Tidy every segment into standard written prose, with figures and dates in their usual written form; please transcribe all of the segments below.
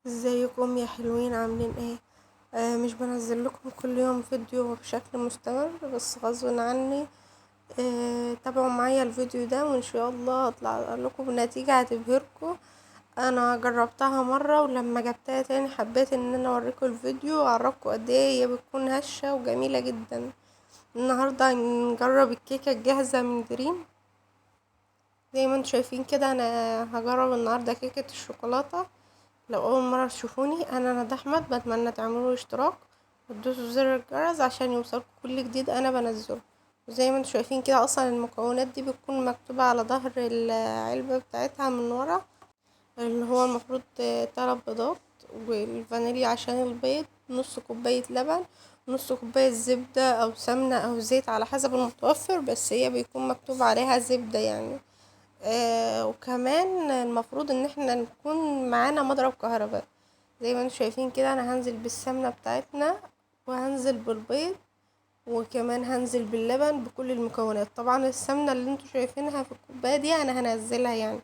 ازيكم يا حلوين عاملين ايه؟ مش بنزل لكم كل يوم فيديو بشكل مستمر بس غصب عني. تابعوا معايا الفيديو ده وان شاء الله هطلع لكم بنتيجة هتبهركم. انا جربتها مرة ولما جبتها تاني حبيت ان انا اوريكم الفيديو واعرفكم قد ايه هي بتكون هشة وجميلة جدا. النهاردة هنجرب الكيكة الجاهزة من دريم. زي ما انتم شايفين كده انا هجرب النهاردة كيكة الشوكولاتة. لو اول مره تشوفوني انا ندى احمد، بتمنى تعملوا اشتراك وتدوسوا زر الجرس عشان يوصلكم كل جديد انا بنزله. وزي ما انتم شايفين كده اصلا المكونات دي بتكون مكتوبه على ظهر العلبه بتاعتها من ورا، اللي هو المفروض 3 بيضات والفانيليا عشان البيض، نص كوبايه لبن، نص كوبايه زبده او سمنه او زيت على حسب المتوفر، بس هي بيكون مكتوب عليها زبده يعني. وكمان المفروض ان احنا نكون معانا مضرب كهرباء. زي ما انتم شايفين كده انا هنزل بالسمنة بتاعتنا وهنزل بالبيض وكمان هنزل باللبن بكل المكونات. طبعا السمنة اللي انتم شايفينها في الكوباية دي انا هنزلها يعني،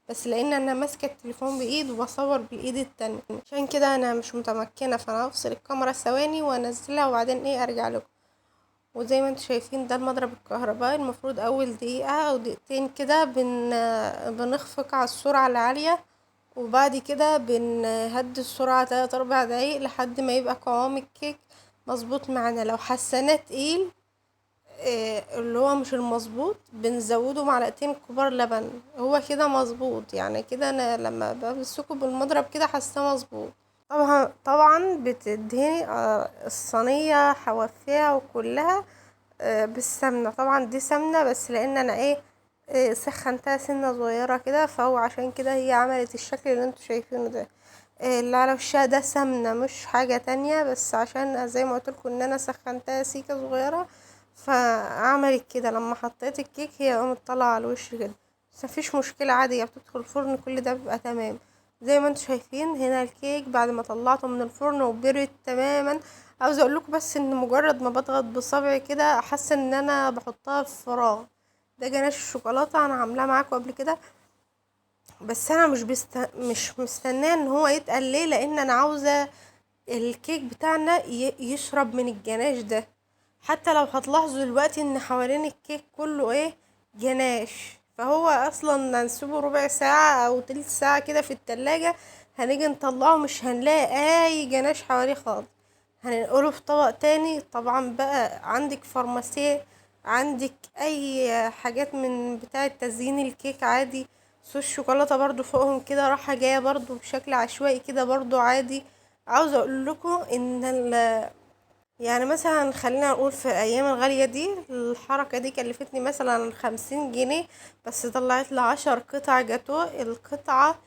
بس لان انا ماسكة التليفون بايد وبصور بالايد التانية عشان كده انا مش متمكنة، فانا هفصل الكاميرا ثواني وانزلها وبعدين ارجع لكم. وزي ما انتم شايفين ده المضرب الكهربائي، المفروض اول دقيقة او دقيقتين كده بنخفق على السرعة العالية، وبعد كده بنهدي السرعة 3 4 دقايق لحد ما يبقى قوام الكيك مظبوط معانا. لو حسناه تقيل اللي هو مش المظبوط بنزوده معلقتين كبار لبن، هو كده مظبوط يعني. كده انا لما بمسكه بالمضرب كده حاساه مظبوط. طبعا بتدهني الصينية حوافيها وكلها بالسمنة. طبعا دي سمنة بس لان انا سخنتها سنة صغيرة كده، فهو عشان كده هي عملت الشكل اللي انتوا شايفينه ده. اللي على وشها ده سمنة مش حاجة تانية، بس عشان زي ما قلتلكوا ان انا سخنتها سيكة صغيرة فعملت كده. لما حطيت الكيك هي قامت طالعة على الوش كده، بس مفيش مشكلة عادي، هي بتدخل الفرن كل ده بيبقى تمام. زي ما انتوا شايفين هنا الكيك بعد ما طلعته من الفرن وبرد تماما. عاوزه اقول لكم بس ان مجرد ما بضغط بصبعي كده حاسه ان انا بحطها في فراغ. ده جناش الشوكولاته انا عاملاه معاكم قبل كده، بس انا مش مستناه ان هو يتقل. ليه؟ لان انا عاوزه الكيك بتاعنا يشرب من الجناش ده. حتى لو هتلاحظوا دلوقتي ان حوالين الكيك كله جناش، فهو اصلا هنسيبه ربع ساعة او تلت ساعة كده في التلاجة، هنيجي نطلعه مش هنلاقي اي جناش حواليه خالص. هننقله في طبق تاني. طبعا بقى عندك فارماسيه، عندك اي حاجات من بتاعة تزيين الكيك عادي، صوص شوكولاتة برضو فوقهم كده راحة جاية برضو بشكل عشوائي كده برضو عادي. عاوزة اقول لكم ان يعني مثلا خلينا نقول في الايام الغالية دي الحركة دي كلفتني مثلا 50 جنيه، بس طلعت لي 10 قطع جاتو. القطعة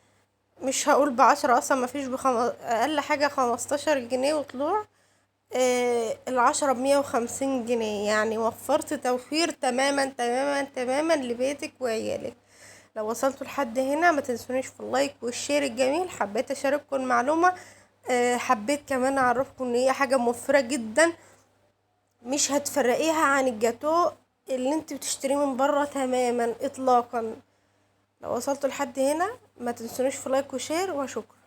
مش هقول ب10، اصلا مفيش اقل حاجة 15 جنيه وطلوع. العشرة ب150 جنيه، يعني وفرت توفير تماما تماما تماما لبيتك وعيالك. لو وصلتوا لحد هنا ما تنسونيش في اللايك والشير الجميل. حبيت اشارككم المعلومة. حبيت كمان اعرفكم ان هي حاجة موفرة جدا، مش هتفرقيها عن الجاتو اللي انت بتشتريه من بره تماما اطلاقا. لو وصلتوا لحد هنا ما تنسونيش في لايك وشير وشكرا.